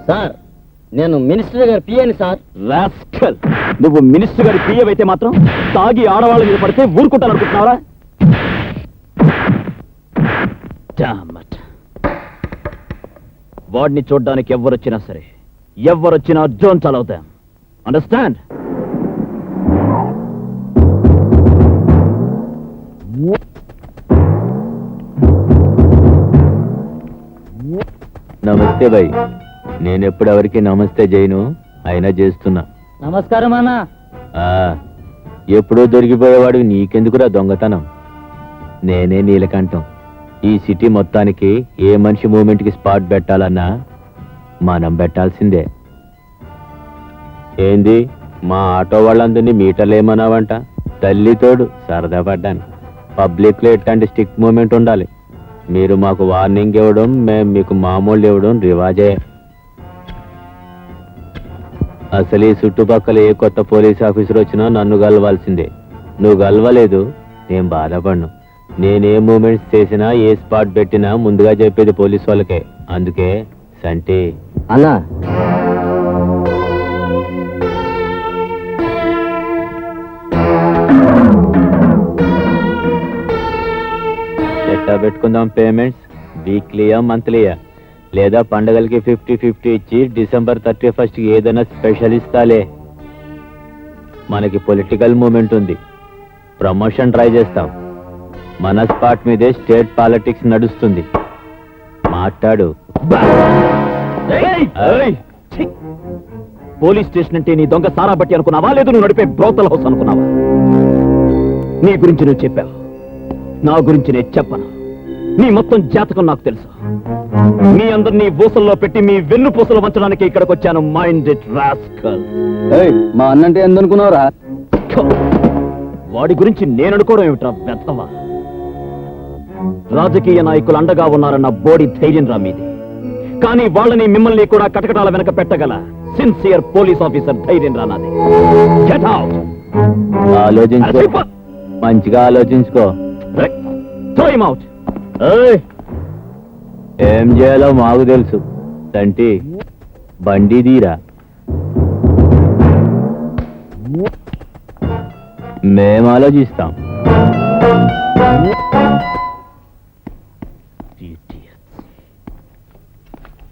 Sir నేను minister గారి పిఏని sir. Rascal, నువ్వు మినిస్టర్ గారి పిఏ అయితే మాత్రం తాగి ఆడవాళ్ళ మీద పడితే ఊరుకుంటాననుకుంటున్నావరా? వాడిని చూడ్డానికి ఎవరొచ్చినా సరే, ఎవరొచ్చినా జోన్ చలవుతాం. అండర్స్టాండ్? నమస్తే భాయ్. నేనెప్పుడు ఎవరికి నమస్తే చేయను, అయినా చేస్తున్నా. నమస్కారం అన్న. ఎప్పుడో దొరికిపోయేవాడు నీకెందుకురా దొంగతనం? నేనే నీలకంఠం. ఈ సిటీ మొత్తానికి ఏ మనిషి మూమెంట్కి స్పాట్ పెట్టాలన్నా మనం పెట్టాల్సిందే. ఏంది మా ఆటో వాళ్ళందరినీ మీటర్లేమన్నావంట? తల్లితోడు సరదా పడ్డాను. పబ్లిక్లో ఎట్లాంటి స్టిక్ మూమెంట్ ఉండాలి. మీరు మాకు వార్నింగ్ ఇవ్వడం, మేము మీకు మామూలు ఇవ్వడం రివాజే. అసలు ఈ చుట్టుపక్కల ఏ కొత్త పోలీస్ ఆఫీసర్ వచ్చినా నన్ను గెలవాల్సిందే. నువ్వు గెలవలేదు, నేను బాధపడను. నేనే మూమెంట్స్ చేసినా, ఏ స్పాట్ పెట్టినా ముందుగా చెప్పేది పోలీస్ వాళ్ళకే. అందుకే సంటి అన్నా, ఎట్టా పెట్టుకుందాం పేమెంట్స్? వీక్లీయా, మంత్లీయా? లేదా పండగలకి 50-50 ఇచ్చి డిసెంబర్ 31కి ఏదైనా స్పెషల్ ఇస్తాలే. మనకి పొలిటికల్ మూమెంట్ ఉంది, ప్రమోషన్ ట్రై చేస్తాం. మన స్పాట్ మీదే స్టేట్ పాలిటిక్స్ నడుస్తుంది. మాట్లాడు. పోలీస్ స్టేషన్ అంటే నీ దొంగ సారా బట్టి అనుకున్నావా, లేదు నువ్వు నడిపే బ్రోతల్ హౌస్ అనుకున్నావా? నీ గురించి నువ్వు చెప్పావు, నా గురించి నేను చెప్పను. నీ మొత్తం జాతకం నాకు తెలుసు. మీ అందరినీ ఊసల్లో పెట్టి మీ వెన్ను పూసలు వంచడానికి ఇక్కడికి వచ్చాను. Mind it rascal. మా అన్నంటే ఎందుకున్నావురా? వాడి గురించి నేను అనుకోవడం ఏమిట్రా వెతవా? రాజకీయ నాయకులు అండగా ఉన్నారన్న బోడి ధైర్యం రా మీది. కానీ వాళ్ళని మిమ్మల్ని కూడా కటకటాల వెనక పెట్టగల సిన్సియర్ పోలీస్ ఆఫీసర్ ధైర్యం రా నాది. Get out. ఆలోచించుకో, మంచిగా ఆలోచించుకో. Throw him out. ఏం చేయాలో మాకు తెలుసు. తంటి బండి దీరా, మేం ఆలోచిస్తాం.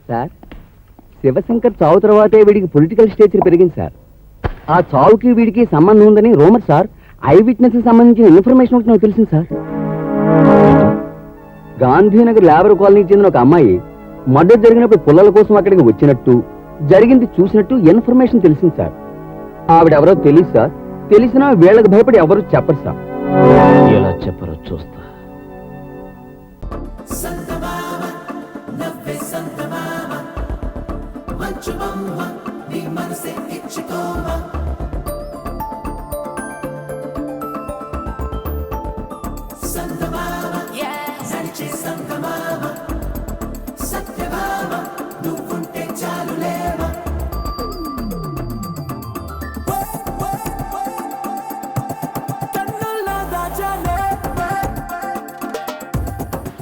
సార్, శివశంకర్ చావు తర్వాతే వీడికి పొలిటికల్ స్టేచర్ పెరిగింది సార్. ఆ చావుకి వీడికి సంబంధం ఉందని రూమర్ సార్. ఐ విట్నెస్ సంబంధించిన ఇన్ఫర్మేషన్ ఒకటి నాకు తెలిసింది సార్. గాంధీనగర్ లేబర్ కాలనీకి చెందిన ఒక అమ్మాయి మర్డర్ జరిగినప్పుడు పుల్లల కోసం అక్కడికి వచ్చినట్టు, జరిగింది చూసినట్టు ఇన్ఫర్మేషన్ తెలిసింది సార్. ఆవిడెవరో తెలియదు సార్. తెలిసినా వీళ్ళకి భయపడి ఎవరు చెప్పరు సార్. ఎలా చెప్పరో చూస్తా. మంచు బొమ్మ నీ మనసే ఇచ్చుకోవా.